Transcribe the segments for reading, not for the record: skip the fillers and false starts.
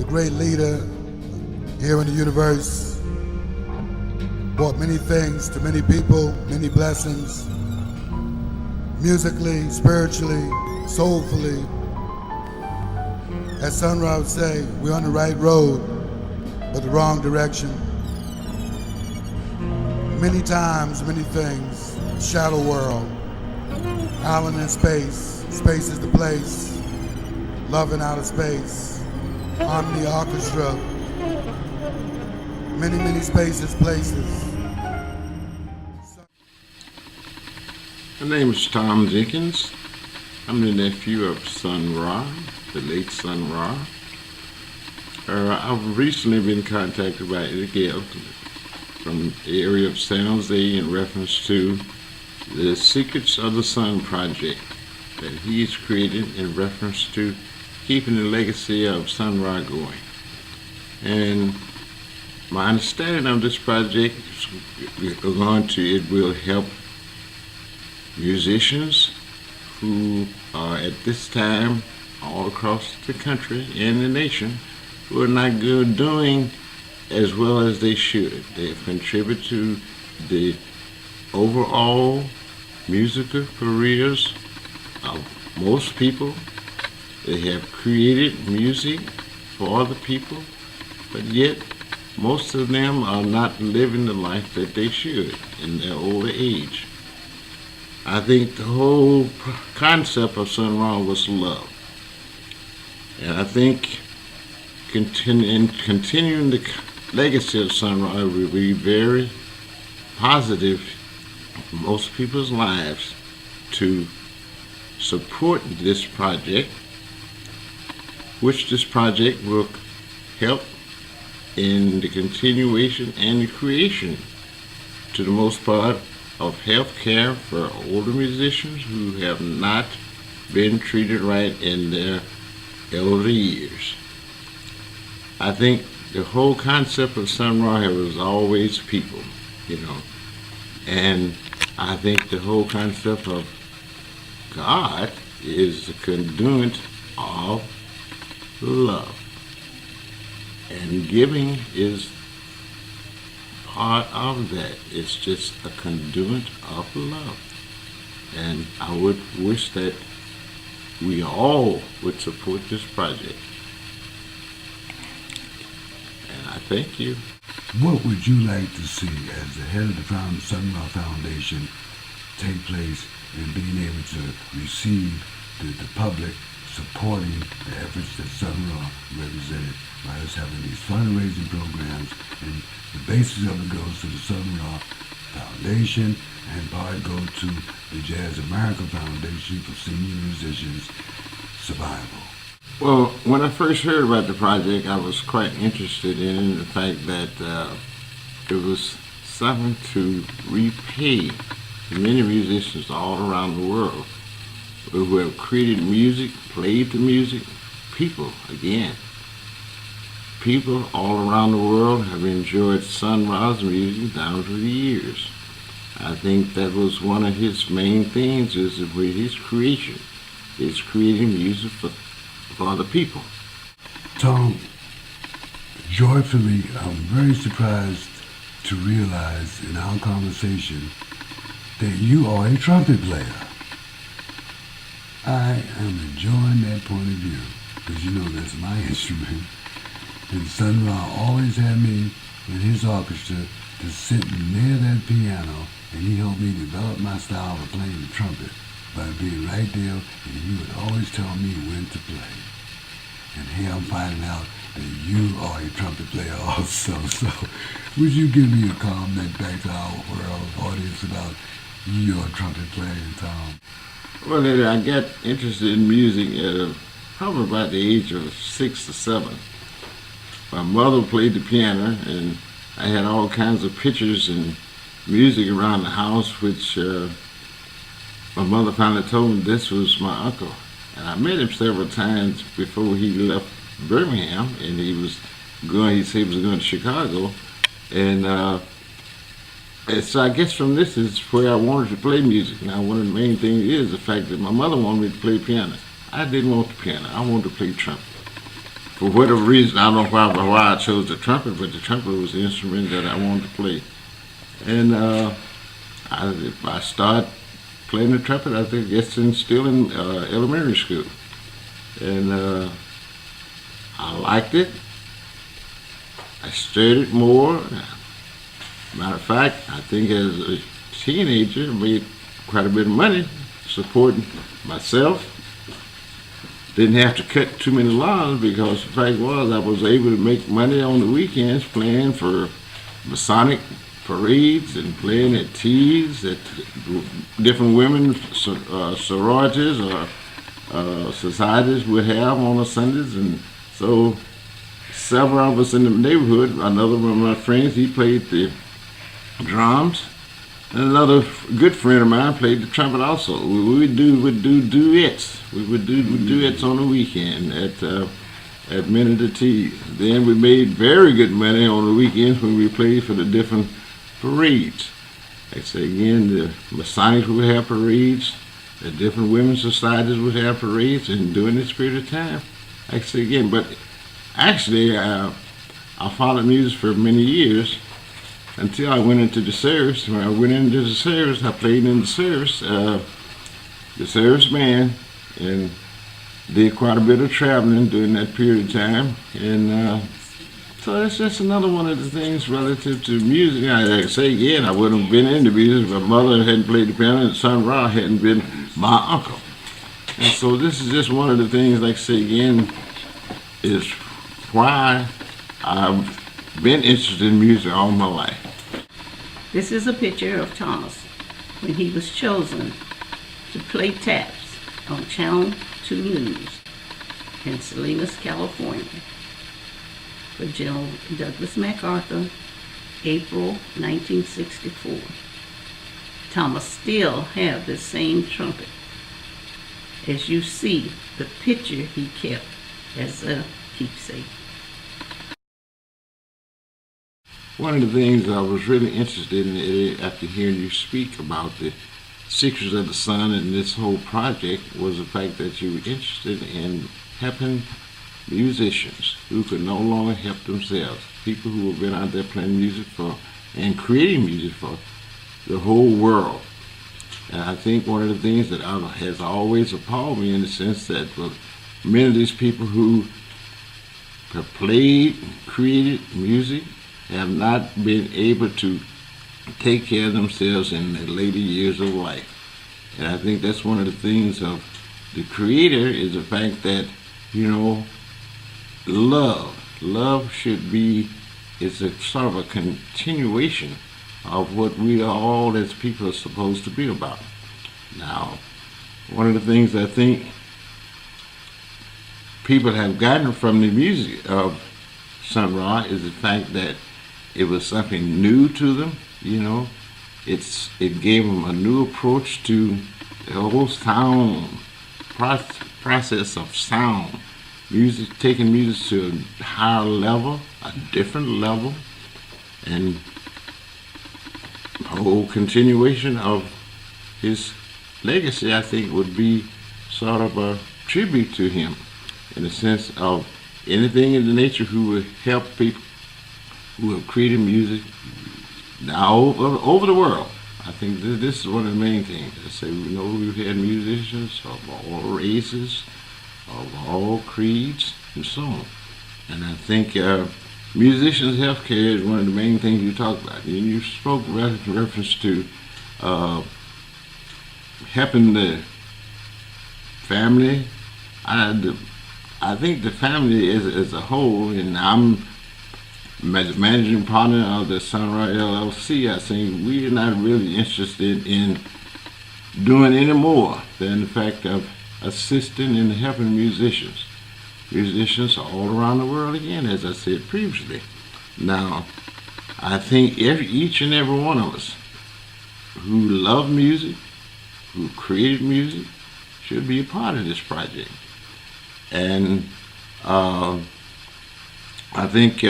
the great leader here in the universe, brought many things to many people, many blessings, musically, spiritually, soulfully. As Sun Ra would say, we're on the right road, but the wrong direction. Many times, many things, shadow world, island in space, space is the place, love in outer space, harmony orchestra, many, many spaces, places. My name is Tom Jenkins. I'm the nephew of Sun Ra, the late Sun Ra. I've recently been contacted by Gale from the area of San Jose in reference to the Secrets of the Sun project that he's created in reference to keeping the legacy of Sun Ra going. And my understanding of this project is it will help musicians who are at this time all across the country and the nation who are not good doing as well as they should. They have contributed to the overall musical careers of most people. They have created music for the people, but yet most of them are not living the life that they should in their older age. I think the whole concept of Sun Ra was love. And I think continuing the legacy of Sun Ra will be very positive in most people's lives to support this project, which this project will help in the continuation and the creation, to the most part, of health care for older musicians who have not been treated right in their elder years. I think the whole concept of Sun Ra was always people, and I think the whole concept of God is the conduit of love, and giving is part of that. It's just a conduit of love, and I would wish that we all would support this project. And I thank you. What would you like to see as the head of the Sun Ra Foundation take place in being able to receive the public supporting the efforts that Sun Ra represented by us having these fundraising programs, and the basis of it goes to the Sun Ra Foundation and part go to the Jazz America Foundation for senior musicians' survival? Well, when I first heard about the project, I was quite interested in the fact that it was something to repay the many musicians all around the world who have created music, played the music. People all around the world have enjoyed Sun Ra's music down through the years. I think that was one of his main things, is with his creation, is creating music for the people. Tom, joyfully, I'm very surprised to realize in our conversation that you are a trumpet player. I am enjoying that point of view, because that's my instrument. And Sun Ra always had me in his orchestra to sit near that piano, and he helped me develop my style of playing the trumpet by being right there, and he would always tell me when to play. And here I'm finding out that you are a trumpet player also. So would you give me a comment back to our world audience about your trumpet playing, Tom? Well, I got interested in music at probably about the age of 6 or 7. My mother played the piano, and I had all kinds of pictures and music around the house, which my mother finally told me this was my uncle. And I met him several times before he left Birmingham, and he said he was going to Chicago. And so I guess from this is where I wanted to play music. Now, one of the main things is the fact that my mother wanted me to play piano. I didn't want the piano. I wanted to play trumpet. for whatever reason, I don't know why I chose the trumpet, but the trumpet was the instrument that I wanted to play. And I started playing the trumpet, I think, still in elementary school. And I liked it. I studied more. Matter of fact, I think as a teenager, I made quite a bit of money supporting myself. Didn't have to cut too many lawns because the fact was I was able to make money on the weekends playing for Masonic parades and playing at teas that different women's sororities or societies would have on the Sundays. And so several of us in the neighborhood, another one of my friends, he played the drums, and another good friend of mine played the trumpet also. We would do duets. We would do duets on the weekend at many of the teas. Then we made very good money on the weekends when we played for the different parades. Like I say again, the Masonics would have parades, the different women's societies would have parades, and during this period of time, like I say again, but actually I followed music for many years until I went into the service. When I went into the service, I played in the service band, and did quite a bit of traveling during that period of time. And so that's just another one of the things relative to music. I say again, I wouldn't have been into music if my mother hadn't played the piano and son Ra hadn't been my uncle. And so this is just one of the things, like I say again, is why I've been interested in music all my life. This is a picture of Thomas when he was chosen to play taps on Channel 2 News in Salinas, California for General Douglas MacArthur, April 1964. Thomas still have the same trumpet. As you see, the picture he kept as a keepsake. One of the things I was really interested in after hearing you speak about the Secrets of the Sun and this whole project was the fact that you were interested in helping musicians who could no longer help themselves, people who have been out there playing music for and creating music for the whole world. And I think one of the things that has always appalled me in the sense that many of these people who have played and created music have not been able to take care of themselves in their later years of life. And I think that's one of the things of the Creator is the fact that, love should be, it's a sort of a continuation of what we all as people are supposed to be about. Now, one of the things I think people have gotten from the music of Sun Ra is the fact that it was something new to them. It gave them a new approach to the whole sound process of sound. Music, taking music to a higher level, a different level, and the whole continuation of his legacy, I think, would be sort of a tribute to him in the sense of anything in the nature who would help people who have created music now over the world. I think this is one of the main things. I say, we've had musicians of all races, of all creeds, and so on. And I think musicians' health care is one of the main things you talk about. And you spoke in reference to helping the family. I think the family as a whole, and I'm managing partner of the Sun Ra LLC, I think we're not really interested in doing any more than the fact of assisting and helping musicians all around the world, again, as I said previously. Now, I think each and every one of us who love music, who created music, should be a part of this project. And I think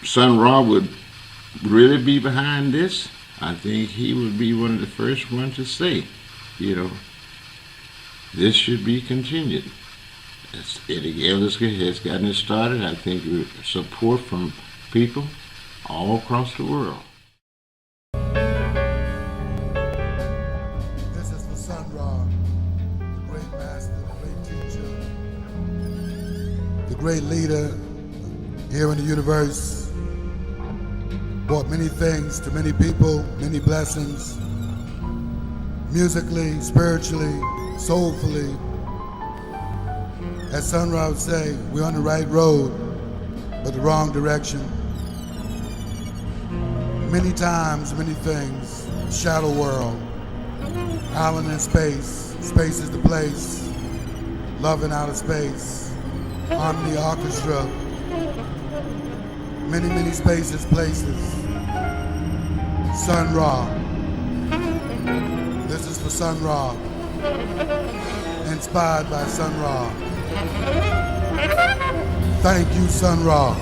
Sun Ra would really be behind this. I think he would be one of the first ones to say, this should be continued. Eddie Gale has gotten it started. I think with support from people all across the world. This is for Sun Ra, the great master, the great teacher, the great leader here in the universe. Brought many things to many people, many blessings, musically, spiritually, soulfully. As Sun Ra would say, we're on the right road, but the wrong direction. Many times, many things, shadow world, island in space, space is the place, love in outer space, harmony orchestra, many, many spaces, places. Sun Ra. This is for Sun Ra. Inspired by Sun Ra. Thank you, Sun Ra.